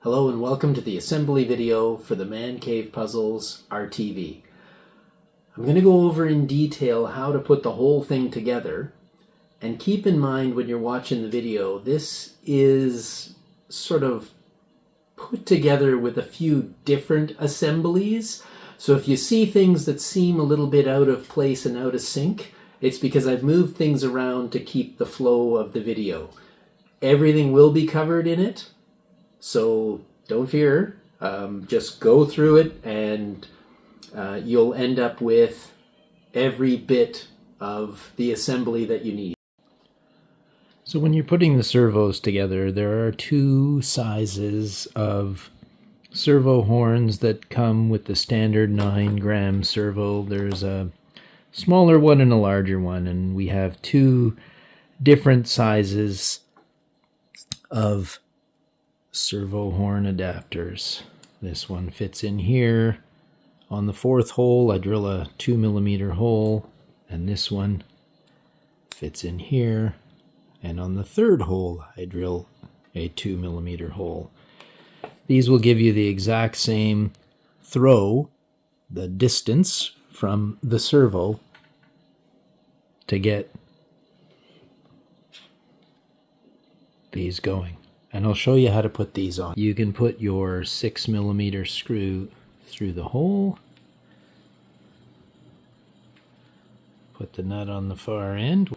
Hello and welcome to the assembly video for the Man Cave Puzzles RTV. I'm going to go over in detail how to put the whole thing together, and keep in mind when you're watching the video, this is sort of put together with a few different assemblies. So if you see things that seem a little bit out of place and out of sync, it's because I've moved things around to keep the flow of the video. Everything will be covered in it, so don't fear. Just go through it and you'll end up with every bit of the assembly that you need. So when you're putting the servos together, there are two sizes of servo horns that come with the standard 9-gram servo. There's a smaller one and a larger one, and we have two different sizes of servo horn adapters. This one fits in here. On the fourth hole, I drill a 2mm hole, and this one fits in here. And on the third hole, I drill a 2mm hole. These will give you the exact same throw, the distance from the servo to get these going. And I'll show you how to put these on. You can put your 6mm screw through the hole. Put the nut on the far end.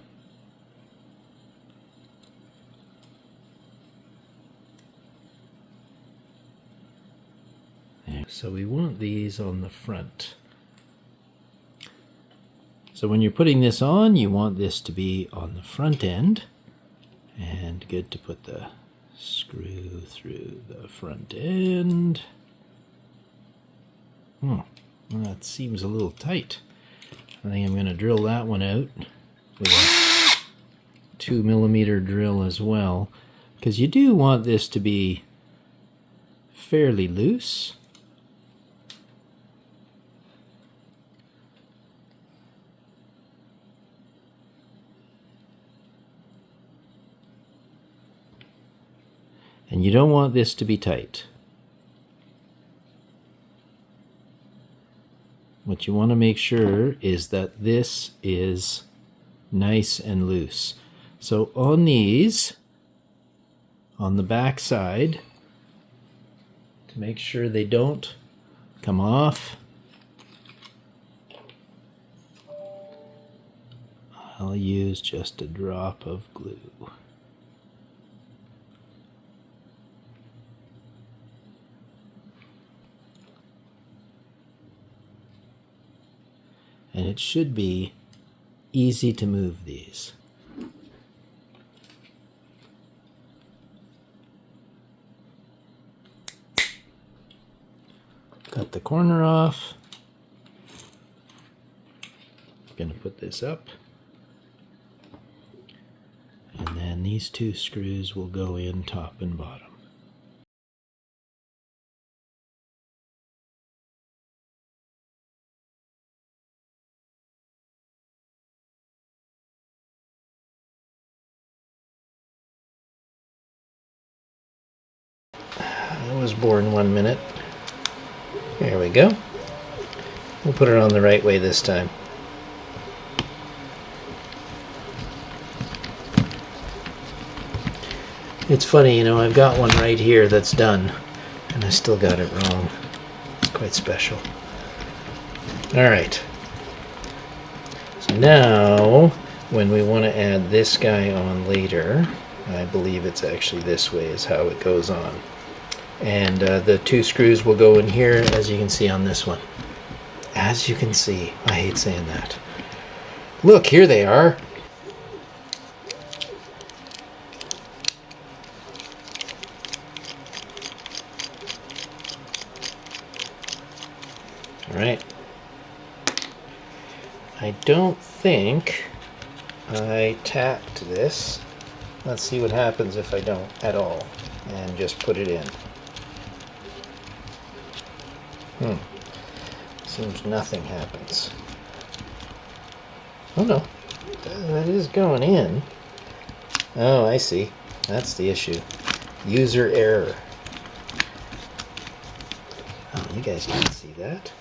So we want these on the front. So when you're putting this on, you want this to be on the front end. And good to put the screw through the front end. Well, that seems a little tight. I think I'm going to drill that one out with a 2mm drill as well, because you do want this to be fairly loose. And you don't want this to be tight. What you want to make sure is that this is nice and loose. So on these, on the back side, to make sure they don't come off, I'll use just a drop of glue. And it should be easy to move these. Cut the corner off. Gonna put this up. And then these two screws will go in top and bottom. I was born 1 minute. There we go. We'll put it on the right way this time. It's funny, you know, I've got one right here that's done, and I still got it wrong. It's quite special. Alright. So now, when we want to add this guy on later, I believe it's actually this way is how it goes on. And the two screws will go in here, as you can see on this one. As you can see, I hate saying that. Look, here they are. All right. I don't think I tapped this. Let's see what happens if I don't at all, and just put it in. Seems nothing happens. Oh no, that is going in. Oh, I see. That's the issue. User error. Oh, you guys can't see that.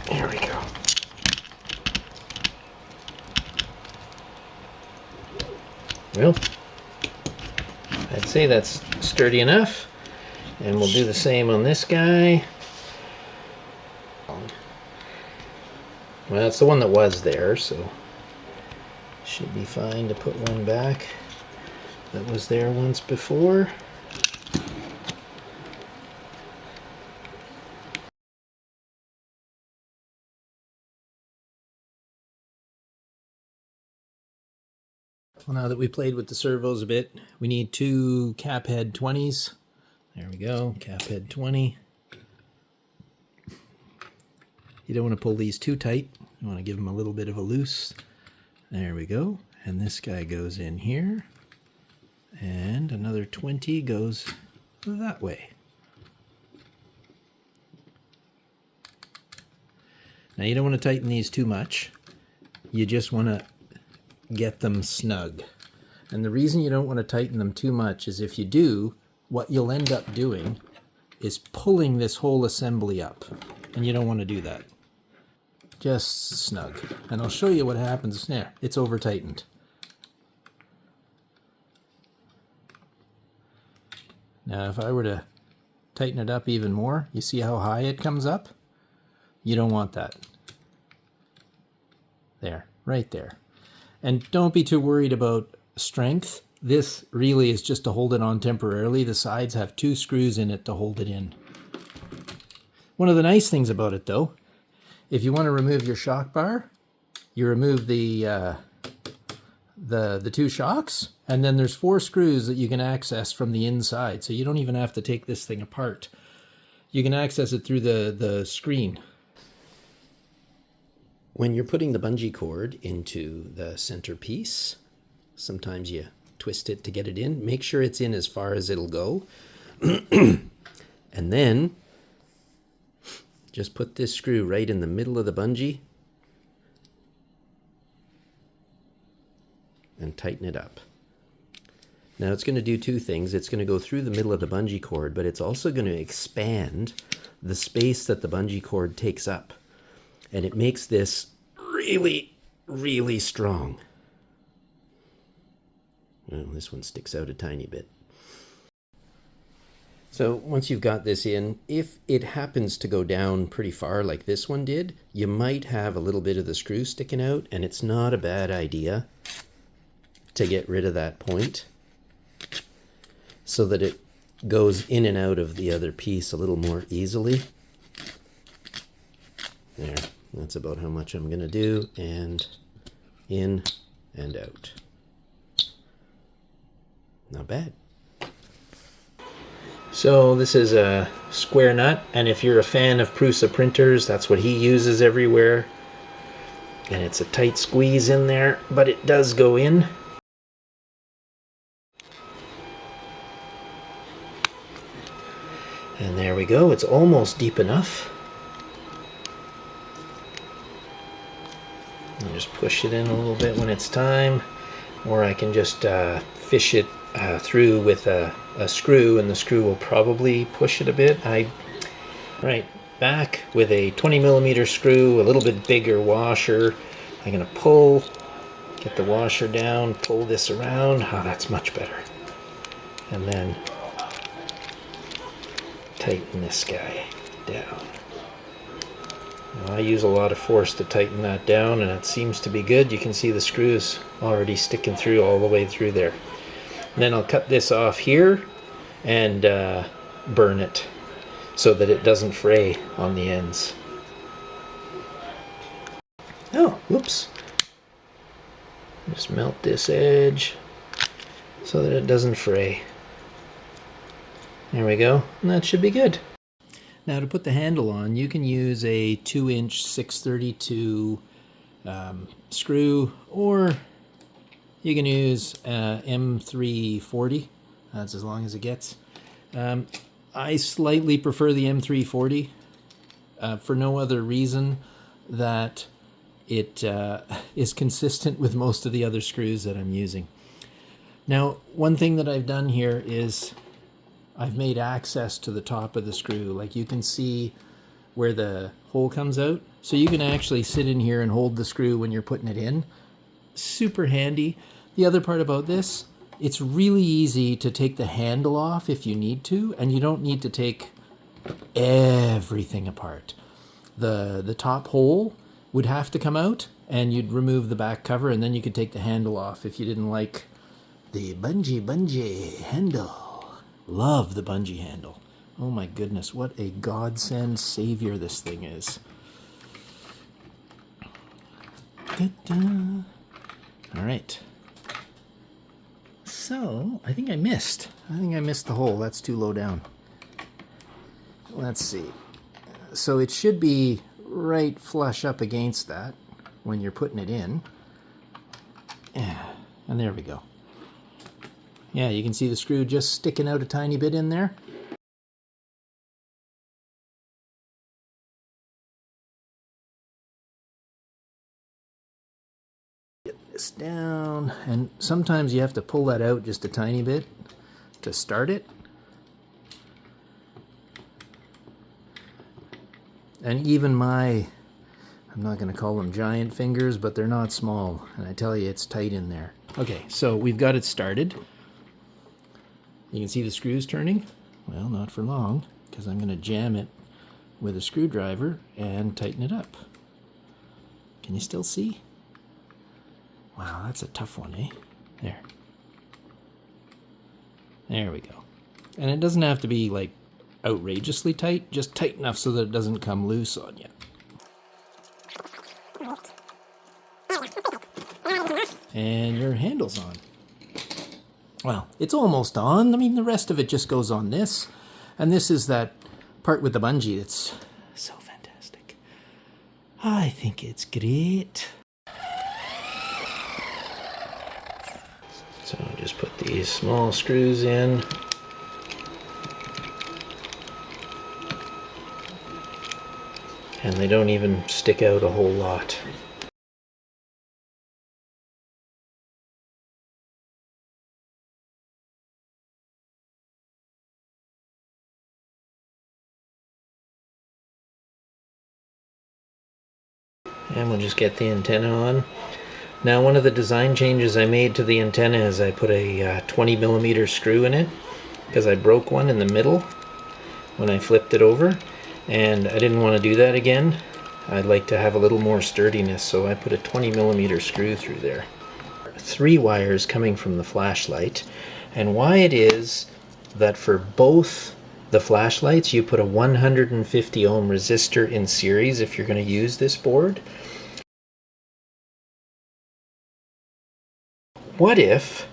There we go. Well, I'd say that's sturdy enough. And we'll do the same on this guy. Well, it's the one that was there, so should be fine to put one back that was there once before. Well, now that we played with the servos a bit, we need 2 cap head 20s. There we go, cap head 20. You don't want to pull these too tight. You want to give them a little bit of a loose. There we go. And this guy goes in here. And another 20 goes that way. Now you don't want to tighten these too much. You just want to get them snug. And the reason you don't want to tighten them too much is if you do, what you'll end up doing is pulling this whole assembly up. And you don't want to do that. Just snug. And I'll show you what happens. There, it's over tightened. Now if I were to tighten it up even more, you see how high it comes up? You don't want that. There, right there. And don't be too worried about strength. This really is just to hold it on temporarily. The sides have 2 screws in it to hold it in. One of the nice things about it though, if you want to remove your shock bar, you remove the 2 shocks, and then there's 4 screws that you can access from the inside. So you don't even have to take this thing apart. You can access it through the screen. When you're putting the bungee cord into the center piece, sometimes you twist it to get it in. Make sure it's in as far as it'll go. And then just put this screw right in the middle of the bungee and tighten it up. Now it's going to do 2 things. It's going to go through the middle of the bungee cord, but it's also going to expand the space that the bungee cord takes up. And it makes this really, really strong. Well, this one sticks out a tiny bit. So once you've got this in, if it happens to go down pretty far like this one did, you might have a little bit of the screw sticking out, and it's not a bad idea to get rid of that point so that it goes in and out of the other piece a little more easily. There, that's about how much I'm going to do, and in and out. Not bad. So this is a square nut, and if you're a fan of Prusa printers, that's what he uses everywhere. And it's a tight squeeze in there, but it does go in. And there we go, it's almost deep enough. I'll just push it in a little bit when it's time, or I can just fish it through with a screw, and the screw will probably push it a bit. Right, back with a 20mm screw, a little bit bigger washer. I'm going to pull, get the washer down, pull this around. Oh, that's much better. And then tighten this guy down. Now, I use a lot of force to tighten that down, and it seems to be good. You can see the screws already sticking through all the way through there. And then I'll cut this off here and burn it so that it doesn't fray on the ends. Oh, whoops. Just melt this edge so that it doesn't fray. There we go, and that should be good. Now to put the handle on, you can use a 2-inch 632 screw, or you can use M340. That's as long as it gets. I slightly prefer the M340 for no other reason that it is consistent with most of the other screws that I'm using. Now, one thing that I've done here is I've made access to the top of the screw. Like you can see where the hole comes out. So you can actually sit in here and hold the screw when you're putting it in. Super handy. The other part about this, it's really easy to take the handle off if you need to, and you don't need to take everything apart. The top hole would have to come out, and you'd remove the back cover, and then you could take the handle off if you didn't like the bungee handle. Love the bungee handle. Oh my goodness, what a godsend savior this thing is. Ta-da. All right. So, I think I missed the hole. That's too low down. Let's see. So it should be right flush up against that when you're putting it in. Yeah, and there we go. Yeah, you can see the screw just sticking out a tiny bit in there. Get this down, and sometimes you have to pull that out just a tiny bit to start it. And even I'm not going to call them giant fingers, but they're not small, and I tell you, it's tight in there. Okay, so we've got it started. You can see the screws turning. Well, not for long, because I'm going to jam it with a screwdriver and tighten it up. Can you still see? Wow, that's a tough one, eh? There. There we go. And it doesn't have to be like outrageously tight, just tight enough so that it doesn't come loose on you. And your handle's on. Well, it's almost on. I mean, the rest of it just goes on this. And this is that part with the bungee that's so fantastic. I think it's great. So just put these small screws in. And they don't even stick out a whole lot. And we'll just get the antenna on. Now, one of the design changes I made to the antenna is I put a 20mm screw in it because I broke one in the middle when I flipped it over, and I didn't want to do that again. I'd like to have a little more sturdiness, so I put a 20mm screw through there. 3 wires coming from the flashlight, and why it is that for both the flashlights you put a 150 ohm resistor in series if you're going to use this board. What if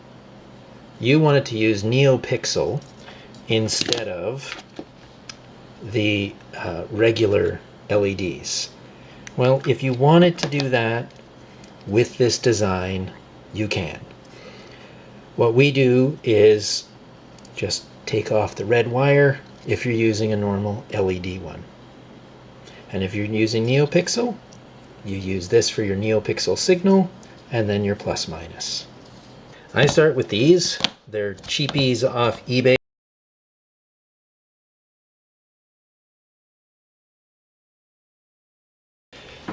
you wanted to use NeoPixel instead of the regular LEDs? Well, if you wanted to do that with this design, you can. What we do is just take off the red wire if you're using a normal LED one. And if you're using NeoPixel, you use this for your NeoPixel signal and then your plus minus. I start with these. They're cheapies off eBay.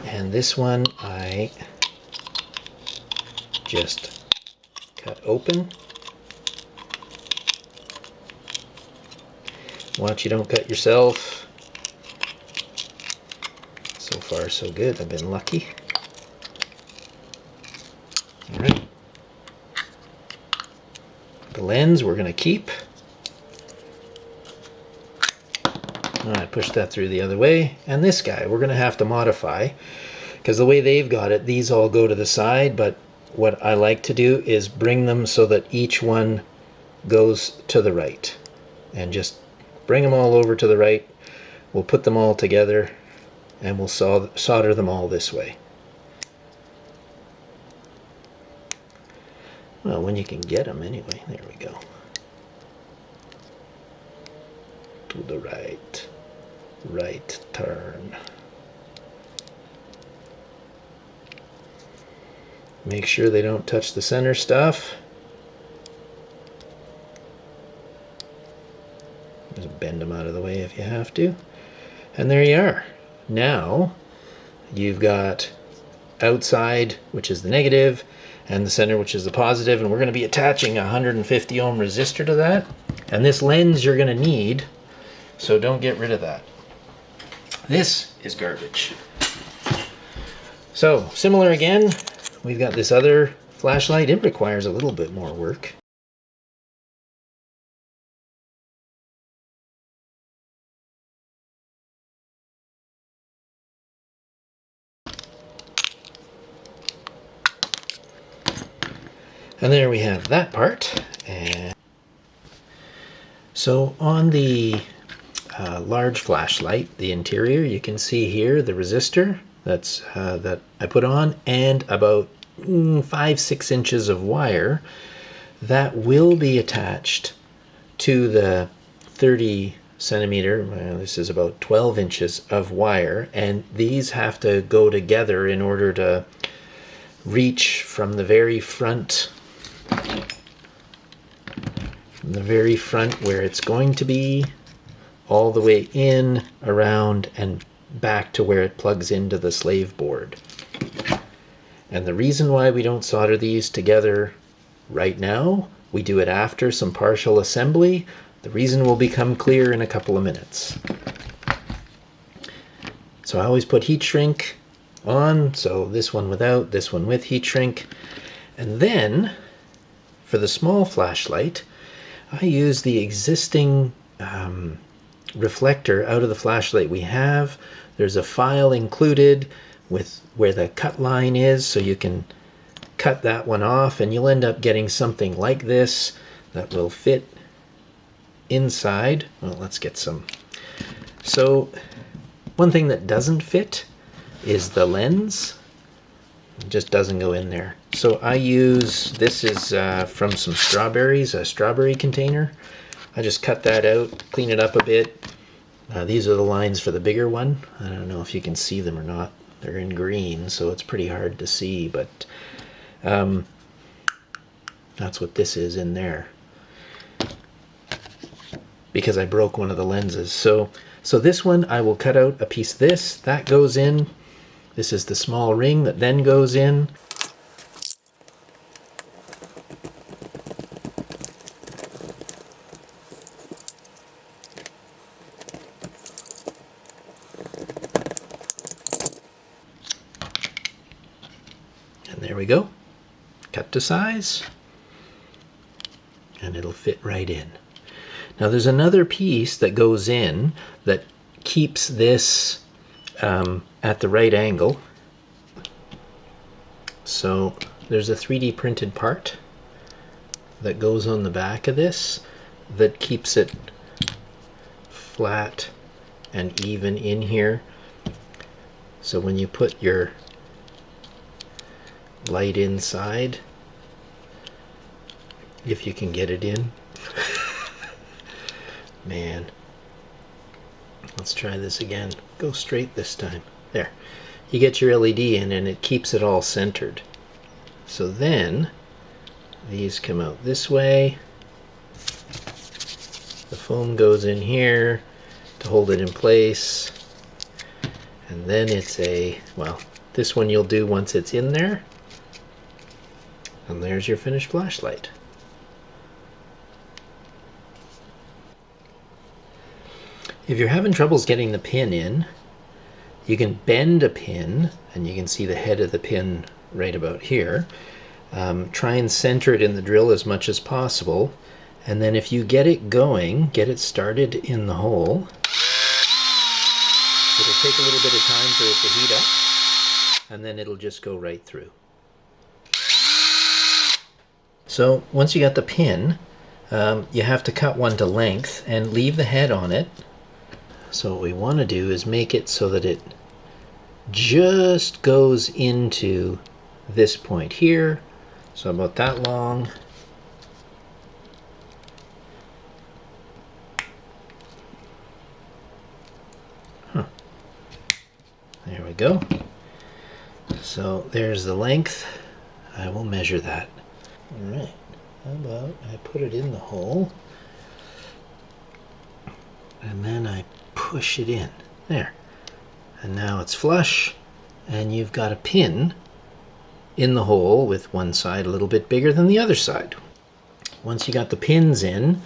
And this one I just cut open. Watch you don't cut yourself. So far so good, I've been lucky. Alright. The lens we're going to keep. I pushed that through the other way. And this guy we're going to have to modify, because the way they've got it, these all go to the side, but what I like to do is bring them so that each one goes to the right. And just bring them all over to the right. We'll put them all together and we'll solder them all this way. Well, when you can get them anyway. There we go. To the right. Right turn. Make sure they don't touch the center stuff. if you have to. And there you are. Now you've got outside, which is the negative, and the center, which is the positive, and we're going to be attaching a 150 ohm resistor to that. And this lens you're going to need, so don't get rid of that. This is garbage. So similar again, we've got this other flashlight. It requires a little bit more work. And there we have that part. And so on the large flashlight, the interior, you can see here the resistor that I put on, and about 5-6 inches of wire that will be attached to the 30 centimeter, this is about 12 inches of wire, and these have to go together in order to reach from the very front where it's going to be, all the way in, around, and back to where it plugs into the slave board. And the reason why we don't solder these together right now, we do it after some partial assembly. The reason will become clear in a couple of minutes. So I always put heat shrink on, so this one without, this one with heat shrink. And then for the small flashlight, I use the existing reflector out of the flashlight we have. There's a file included with where the cut line is, so you can cut that one off, and you'll end up getting something like this that will fit inside. Well, let's get some. So one thing that doesn't fit is the lens. It just doesn't go in there. So I use, this is from some strawberries, a strawberry container. I just cut that out, clean it up a bit. These are the lines for the bigger one. I don't know if you can see them or not. They're in green, so it's pretty hard to see, but that's what this is in there, because I broke one of the lenses. So this one, I will cut out a piece of this. That goes in. This is the small ring that then goes in. And there we go. Cut to size. And it'll fit right in. Now there's another piece that goes in that keeps this at the right angle. So there's a 3D printed part that goes on the back of this that keeps it flat and even in here. So when you put your light inside, if you can get it in. Man, let's try this again. Go straight this time. There. You get your LED in and it keeps it all centered. So then these come out this way. The foam goes in here to hold it in place. And then it's a, well, this one you'll do once it's in there. And there's your finished flashlight. If you're having troubles getting the pin in, you can bend a pin, and you can see the head of the pin right about here. Try and center it in the drill as much as possible, and then if you get it going, get it started in the hole, it'll take a little bit of time for it to heat up, and then it'll just go right through. So once you got the pin, you have to cut one to length and leave the head on it. So what we want to do is make it so that it just goes into this point here. So about that long. Huh. There we go. So there's the length. I will measure that. All right. How about I put it in the hole, and then I push it in. There. And now it's flush, and you've got a pin in the hole with one side a little bit bigger than the other side. Once you got the pins in,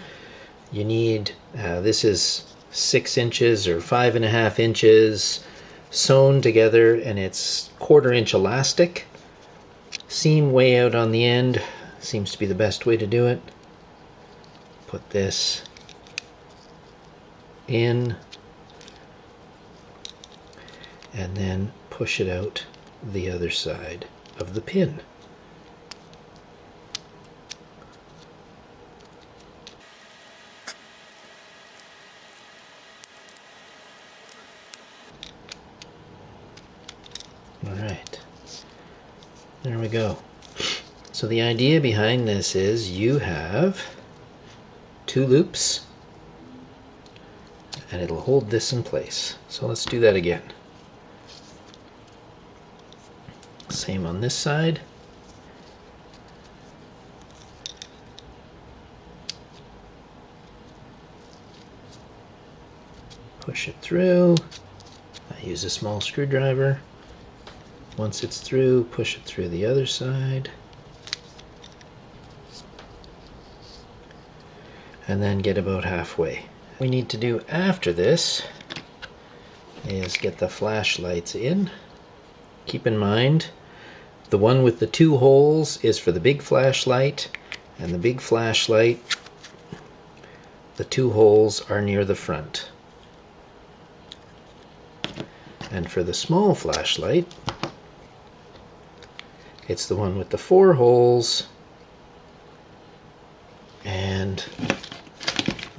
you need, this is 6 inches or 5.5 inches sewn together, and it's 1/4 inch elastic. Seam way out on the end seems to be the best way to do it. Put this in and then push it out the other side of the pin. Alright, there we go. So the idea behind this is you have 2 loops and it'll hold this in place. So let's do that again. Same on this side. Push it through. I use a small screwdriver. Once it's through, push it through the other side. And then get about halfway. What we need to do after this is get the flashlights in. Keep in mind, the one with the 2 holes is for the big flashlight, and the big flashlight, the 2 holes are near the front. And for the small flashlight, it's the one with the 4 holes and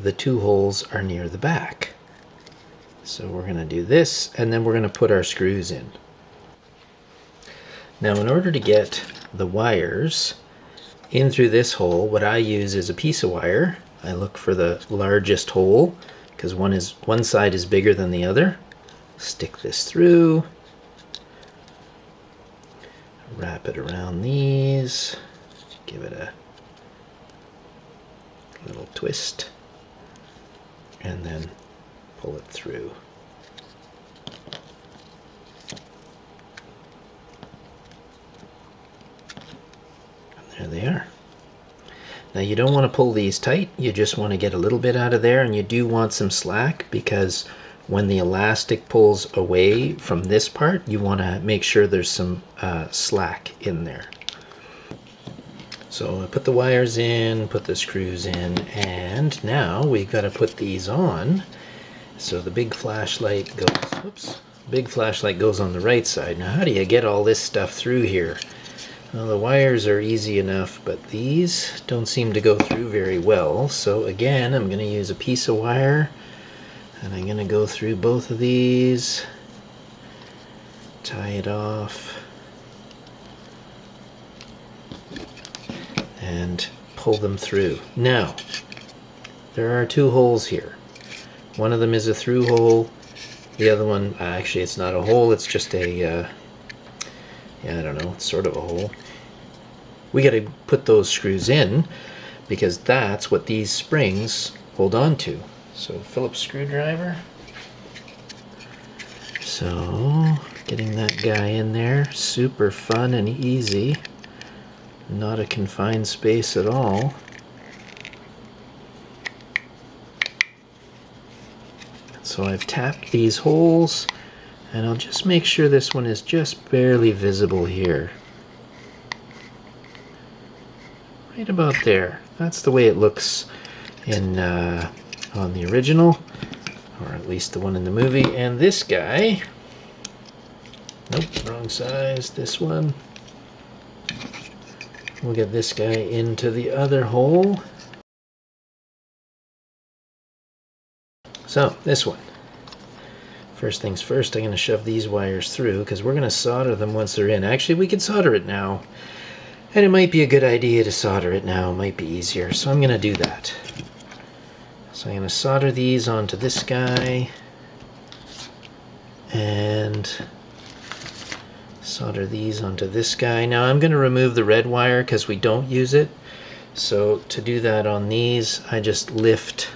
the 2 holes are near the back. So we're going to do this, and then we're going to put our screws in. Now, in order to get the wires in through this hole, what I use is a piece of wire. I look for the largest hole because one side is bigger than the other. Stick this through. Wrap it around these. Give it a little twist. And then pull it through. There they are. Now you don't want to pull these tight, you just want to get a little bit out of there, and you do want some slack because when the elastic pulls away from this part, you want to make sure there's some slack in there. So I put the wires in, put the screws in, and now we've got to put these on. So the big flashlight goes on the right side. Now how do you get all this stuff through here? Well, the wires are easy enough, but these don't seem to go through very well. So again, I'm going to use a piece of wire, and I'm going to go through both of these, tie it off, and pull them through. Now, there are 2 holes here. One of them is a through hole. The other one, actually it's not a hole, it's just a yeah, I don't know, it's sort of a hole. We got to put those screws in because that's what these springs hold on to. So Phillips screwdriver. So getting that guy in there, super fun and easy. Not a confined space at all. So I've tapped these holes. And I'll just make sure this one is just barely visible here. Right about there. That's the way it looks in on the original, or at least the one in the movie. And this guy, nope, wrong size, this one. We'll get this guy into the other hole. So, this one. First things first, I'm going to shove these wires through because we're going to solder them once they're in. Actually, we could solder it now, and it might be a good idea to solder it now. It might be easier, so I'm going to do that. So I'm going to solder these onto this guy and solder these onto this guy. Now I'm going to remove the red wire because we don't use it. So to do that on these, I just lift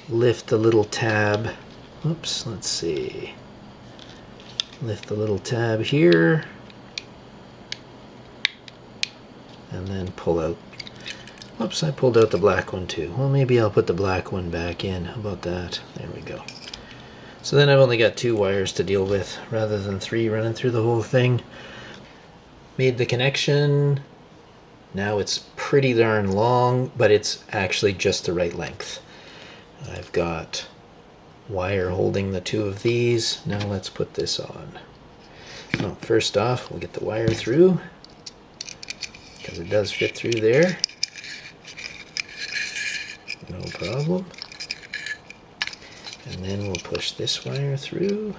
lift the little tab. Oops, let's see. Lift the little tab here and then pull out. Oops, I pulled out the black one too. Well, maybe I'll put the black one back in. How about that? There we go. So then I've only got 2 wires to deal with rather than 3 running through the whole thing. Made the connection. Now it's pretty darn long, but it's actually just the right length. I've got wire holding the 2 of these. Now let's put this on. Well, first off, we'll get the wire through, because it does fit through there. No problem. And then we'll push this wire through.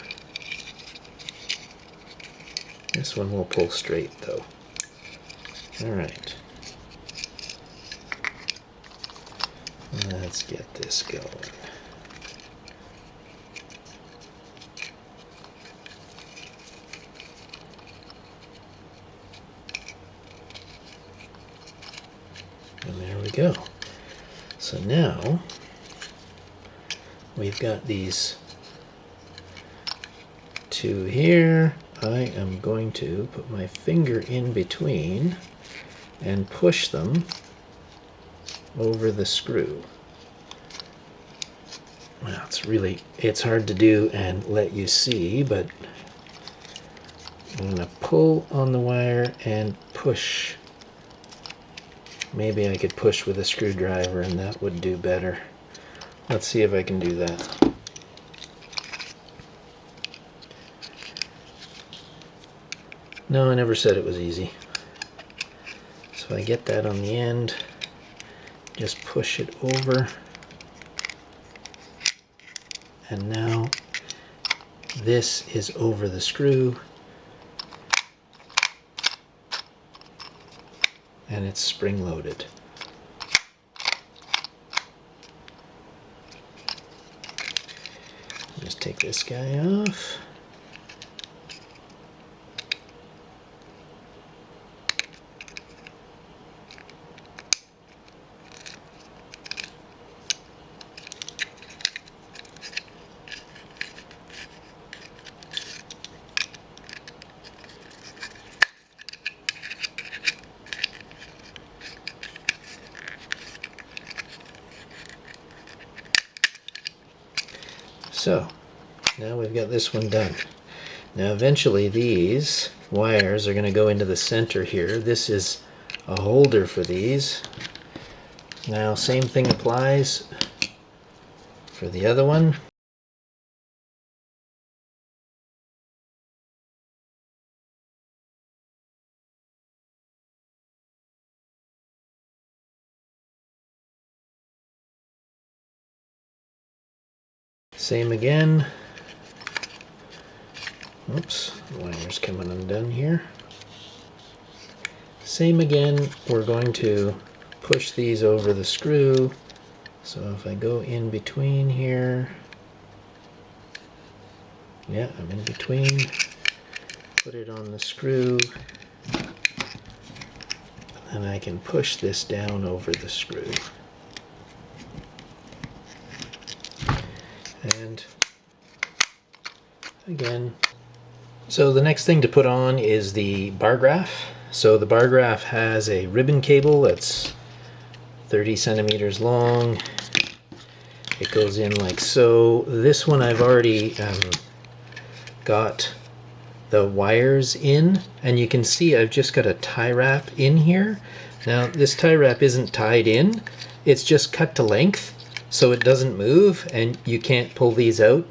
This one will pull straight though. Alright. Let's get this going. And there we go. So now we've got these 2 here. I am going to put my finger in between and push them over the screw. Well, it's hard to do and let you see, but I'm going to pull on the wire and push. Maybe I could push with a screwdriver and that would do better. Let's see if I can do that. No, I never said it was easy. So I get that on the end, just push it over, and now this is over the screw, and it's spring-loaded. Just take this guy off. So, now we've got this one done. Now eventually these wires are going to go into the center here. This is a holder for these. Now same thing applies for the other one. Same again. Oops, the wire's coming undone here. Same again, we're going to push these over the screw. So if I go in between here, yeah, I'm in between, put it on the screw, and I can push this down over the screw. And again, so the next thing to put on is the bar graph. So the bar graph has a ribbon cable that's 30 centimeters long. It goes in like so. This one I've already got the wires in, and you can see I've just got a tie wrap in here. Now this tie wrap isn't tied in, it's just cut to length, so it doesn't move and you can't pull these out.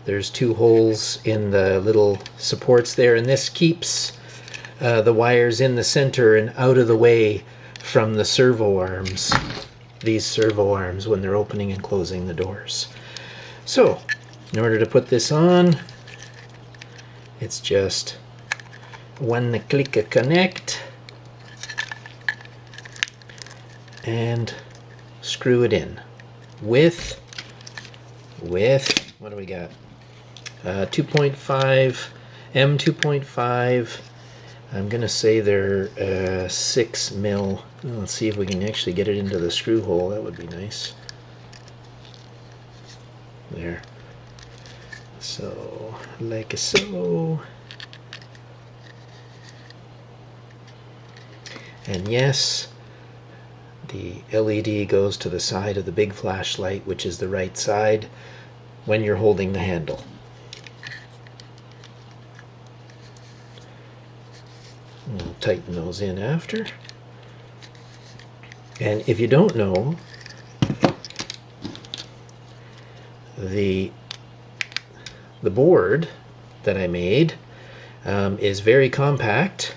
There's 2 holes in the little supports there, and this keeps the wires in the center and out of the way from the servo arms, these servo arms, when they're opening and closing the doors. So in order to put this on, it's just one click a connect and screw it in with what do we got? 2.5 M2.5. I'm gonna say they're 6 mil. Well, let's see if we can actually get it into the screw hole. That would be nice. there. So, like so. And yes, the LED goes to the side of the big flashlight, which is the right side, when you're holding the handle. We'll tighten those in after. And if you don't know, the board that I made is very compact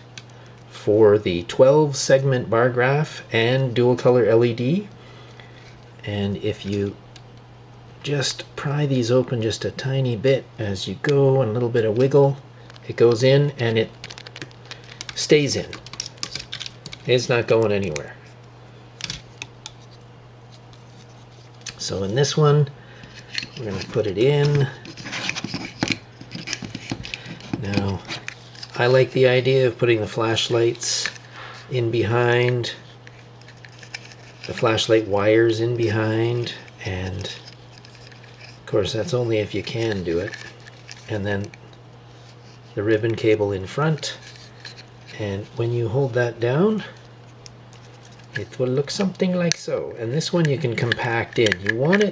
for the 12 segment bar graph and dual color LED. And if you just pry these open just a tiny bit as you go, and a little bit of wiggle, it goes in and it stays in. It's not going anywhere. So in this one, we're going to put it in. Now, I like the idea of putting the flashlights in behind, the flashlight wires in behind, and of course that's only if you can do it. And then the ribbon cable in front, and when you hold that down, it will look something like so. And this one you can compact in. You want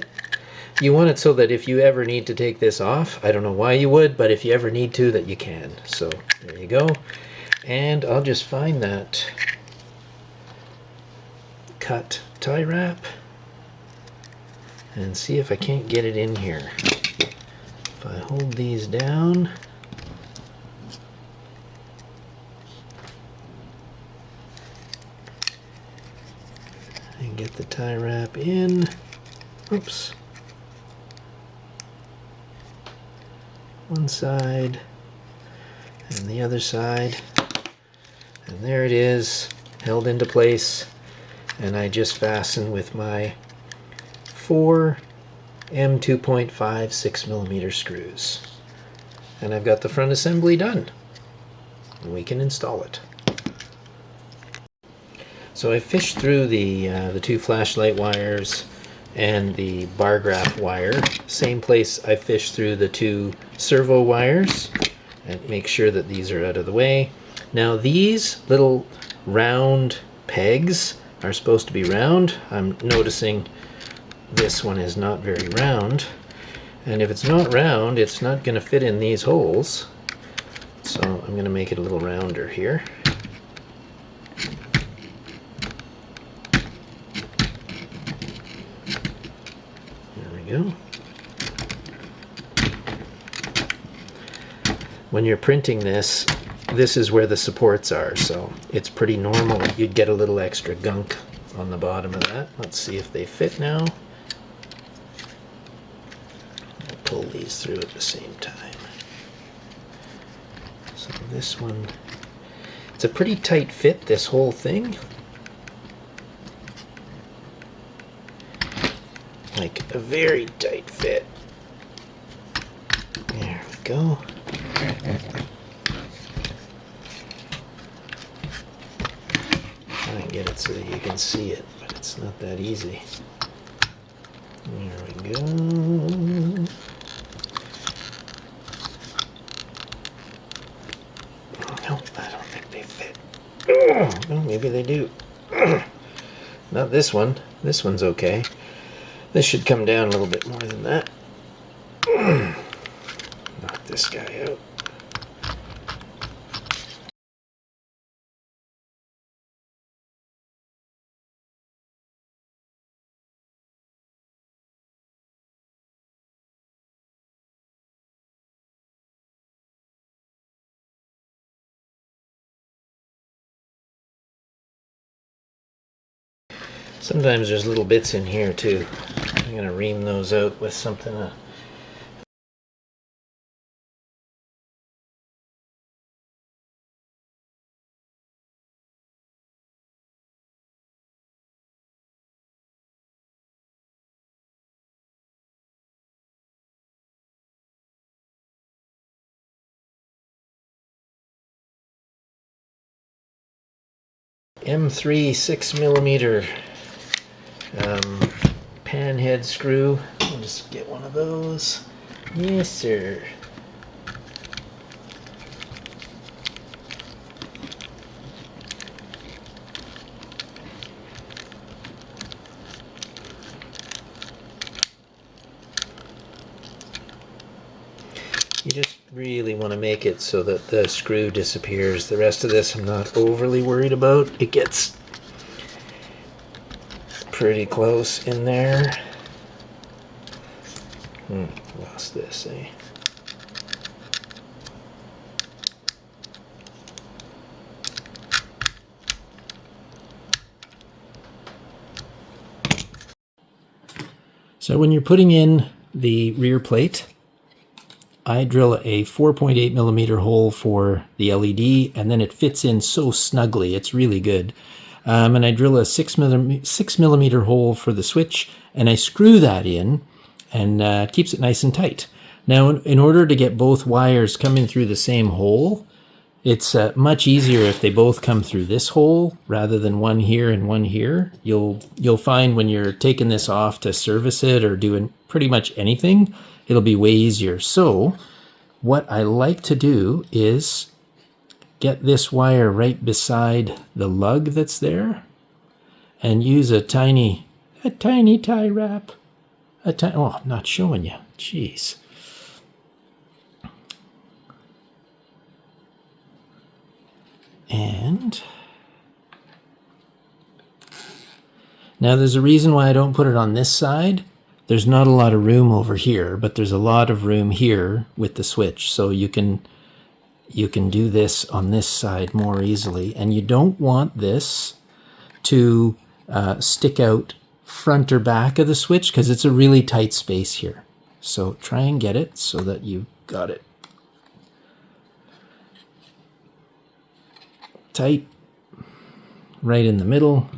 it so that if you ever need to take this off, I don't know why you would, but if you ever need to, that you can. So there you go. And I'll just find that cut tie wrap and see if I can't get it in here. If I hold these down, and get the tie wrap in. Oops. One side and the other side, and there it is, held into place. And I just fasten with my 4 M2.5 6mm screws, and I've got the front assembly done, and we can install it. So I fished through the 2 flashlight wires and the bar graph wire. Same place I fished through the 2 servo wires, and make sure that these are out of the way. Now these little round pegs are supposed to be round. I'm noticing this one is not very round, and if it's not round, it's not going to fit in these holes. So I'm going to make it a little rounder here. Go. When you're printing this, this is where the supports are, so it's pretty normal that you'd get a little extra gunk on the bottom of that. Let's see if they fit now. I'll pull these through at the same time. So this one, it's a pretty tight fit, this whole thing. Like a very tight fit. There we go. Try and get it so that you can see it, but it's not that easy. There we go. Nope, I don't think they fit. Oh, maybe they do. Not this one. This one's okay. This should come down a little bit more than that. Knock this guy out. Sometimes there's little bits in here too. I'm going to ream those out with something. M3 6mm pan head screw. just get one of those. Yes, sir. You just really want to make it so that the screw disappears. The rest of this I'm not overly worried about. It gets pretty close in there. Lost this, eh? So when you're putting in the rear plate, I drill a 4.8 millimeter hole for the LED, and then it fits in so snugly. It's really good. And I drill a 6 millimeter hole for the switch, and I screw that in, and keeps it nice and tight. Now, in order to get both wires coming through the same hole, it's much easier if they both come through this hole rather than one here and one here. You'll find when you're taking this off to service it or doing pretty much anything, it'll be way easier. So what I like to do is get this wire right beside the lug that's there and use a tiny tie wrap. Oh, I'm not showing you. Jeez. And now there's a reason why I don't put it on this side. There's not a lot of room over here, but there's a lot of room here with the switch. So you can do this on this side more easily. And you don't want this to stick out front or back of the switch because it's a really tight space here. So try and get it so that you've got it tight, right in the middle.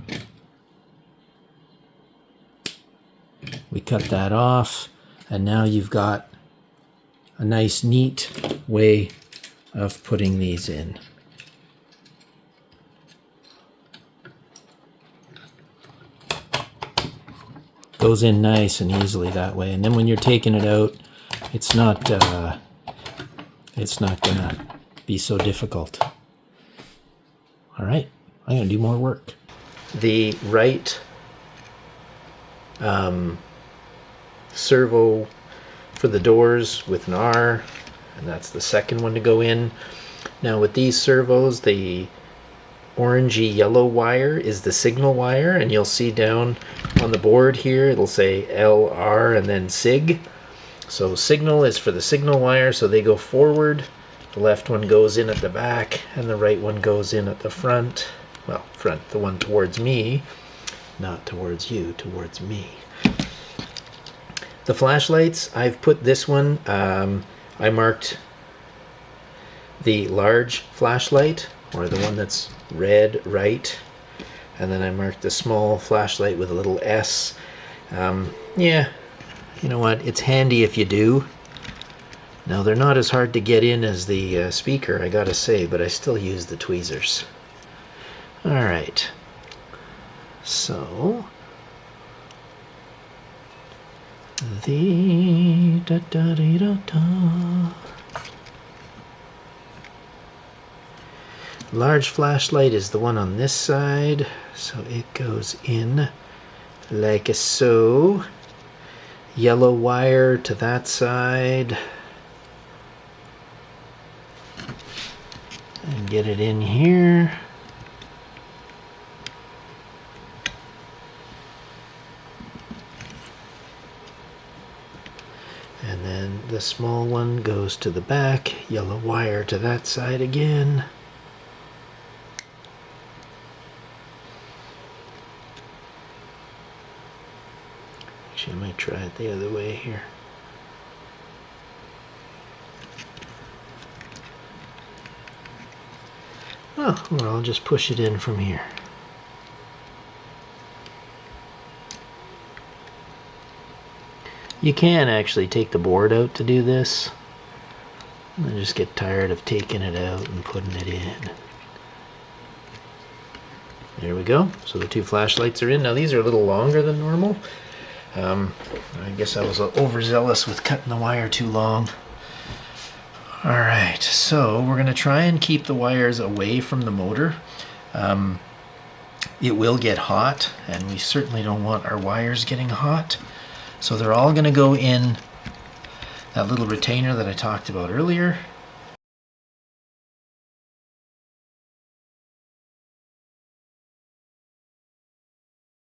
We cut that off, and now you've got a nice, neat way of putting these in. Goes in nice and easily that way, and then when you're taking it out, it's not gonna be so difficult. All right, I'm gonna do more work. The right servo for the doors with an R, and that's the second one to go in. Now with these servos, the orangey yellow wire is the signal wire, and you'll see down on the board here it'll say LR and then SIG. So signal is for the signal wire, so they go forward. The left one goes in at the back, and the right one goes in at the front. Well, front, the one towards me, not towards you, towards me. The flashlights, I've put this one, I marked the large flashlight, or the one that's red right, and then I marked the small flashlight with a little S. Yeah, you know what, it's handy if you do. Now they're not as hard to get in as the speaker, I gotta say, but I still use the tweezers. Alright, so the large flashlight is the one on this side, so it goes in like so. Yellow wire to that side, and get it in here. And then the small one goes to the back, yellow wire to that side again. Actually, I might try it the other way here. Oh, well, I'll just push it in from here. You can actually take the board out to do this. I just get tired of taking it out and putting it in. There we go. So the two flashlights are in. Now these are a little longer than normal. I guess I was overzealous with cutting the wire too long. Alright, so we're going to try and keep the wires away from the motor. It will get hot, and we certainly don't want our wires getting hot. So they're all going to go in that little retainer that I talked about earlier.